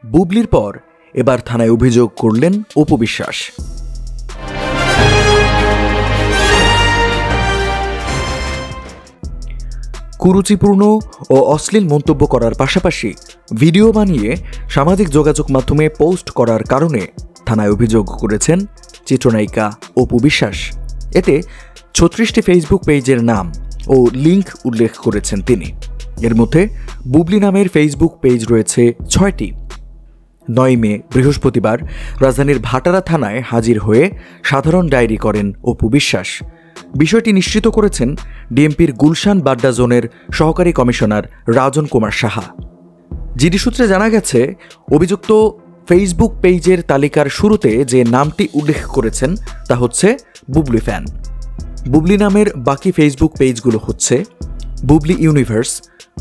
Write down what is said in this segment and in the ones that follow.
বুবলির পর এবার থানায় অভিযোগ করলেন অপু বিশ্বাস। কুরুচিপূর্ণ ও অশ্লীল মন্তব্য করার পাশাপাশি ভিডিও বানিয়ে সামাজিক যোগাযোগ মাধ্যমে পোস্ট করার কারণে থানায় অভিযোগ করেছেন চিত্রনায়িকা অপু বিশ্বাস। এতে ৩৬টি ফেসবুক পেজের নাম ও লিঙ্ক উল্লেখ করেছেন তিনি। এর মধ্যে বুবলি নামের ফেসবুক পেজ রয়েছে ৬টি। ৯ মে বৃহস্পতিবার রাজধানীর ভাটারা থানায় হাজির হয়ে সাধারণ ডায়েরি করেন অপু বিশ্বাস। বিষয়টি নিশ্চিত করেছেন ডিএমপির গুলশান বাড্ডা জোনের সহকারী কমিশনার রাজন কুমার সাহা। জিডি সূত্রে জানা গেছে, অভিযুক্ত ফেসবুক পেজের তালিকার শুরুতে যে নামটি উল্লেখ করেছেন তা হচ্ছে বুবলি ফ্যান। বুবলি নামের বাকি ফেসবুক পেজগুলো হচ্ছে Bubly universe,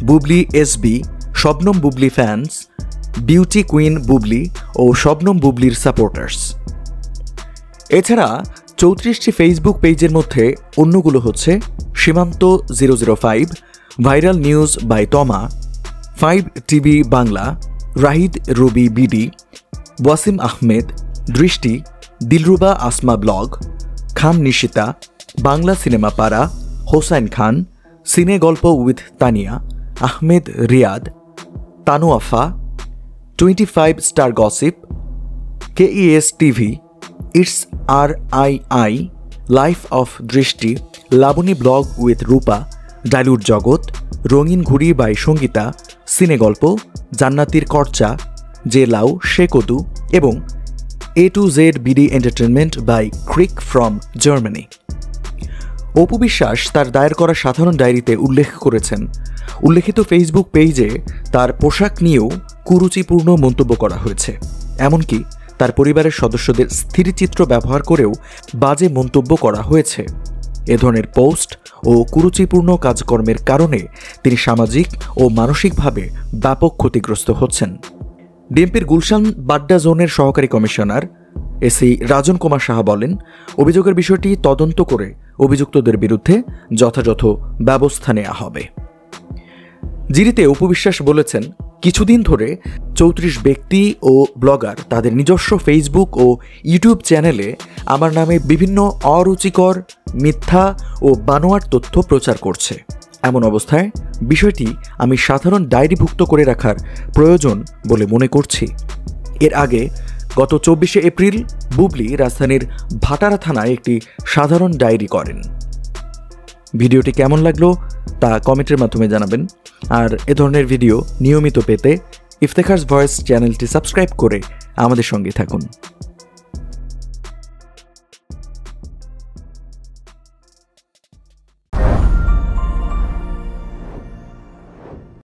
Bubly SB, Shabnam Bubly fans, beauty queen Bubly ও শবনম বুবলির সাপোর্টার্স। এছাড়া ৩৪টি ফেসবুক পেজের মধ্যে অন্যগুলো হচ্ছে সীমান্ত 005, viral news by Toma, 5 TV Bangla, Rahid Robi BD, Wasim Ahmed, Drishti, Dilruba Asma blog, Khan Nishita, Bangla cinema Para, Hossain Khan, cine Golpo with Tania, Ahmed Riyad, Tanuafa, 25 star gossip, KES TV, it's RII, life of Drishti, Laboni blog with Rupa, dilute Jagat, Rongin ঘুড়ি বাই সঙ্গীতা, সিনে গল্প, জান্নাতির কর্চা, যে লাউ সে কদু এবং A to Z BD entertainment by Crick from Germany. Apu Biswas তার দায়ের করা সাধারণ ডায়েরিতে উল্লেখ করেছেন, উল্লেখিত ফেসবুক পেজে তার পোশাক নিয়েও কুরুচিপূর্ণ মন্তব্য করা হয়েছে। এমনকি তার পরিবারের সদস্যদের স্থিরচিত্র ব্যবহার করেও বাজে মন্তব্য করা হয়েছে। এ ধরনের পোস্ট ও কুরুচিপূর্ণ কাজকর্মের কারণে তিনি সামাজিক ও মানসিকভাবে ব্যাপক ক্ষতিগ্রস্ত হচ্ছেন। ডিএমপির গুলশান বাড্ডা জোনের সহকারী কমিশনার এসি রাজন কুমার সাহা বলেন, অভিযোগের বিষয়টি তদন্ত করে অভিযুক্তদের বিরুদ্ধে যথাযথ ব্যবস্থা নেওয়া হবে। জিডিতে অপু বিশ্বাস বলেছেন, কিছুদিন ধরে ৩৪ ব্যক্তি ও ব্লগার তাদের নিজস্ব ফেসবুক ও ইউটিউব চ্যানেলে আমার নামে বিভিন্ন অরুচিকর, মিথ্যা ও বানোয়ার তথ্য প্রচার করছে। এমন অবস্থায় বিষয়টি আমি সাধারণ ডায়েরিভুক্ত করে রাখার প্রয়োজন বলে মনে করছি। এর আগে গত ২৪শে এপ্রিল বুবলি রাজধানীর ভাটারা থানায় একটি সাধারণ ডায়েরি করেন। ভিডিওটি কেমন লাগলো তা কমেন্টের মাধ্যমে জানাবেন। আর এ ধরনের ভিডিও নিয়মিত পেতে ইফতেখারস ভয়েস চ্যানেলটি সাবস্ক্রাইব করে আমাদের সঙ্গে থাকুন।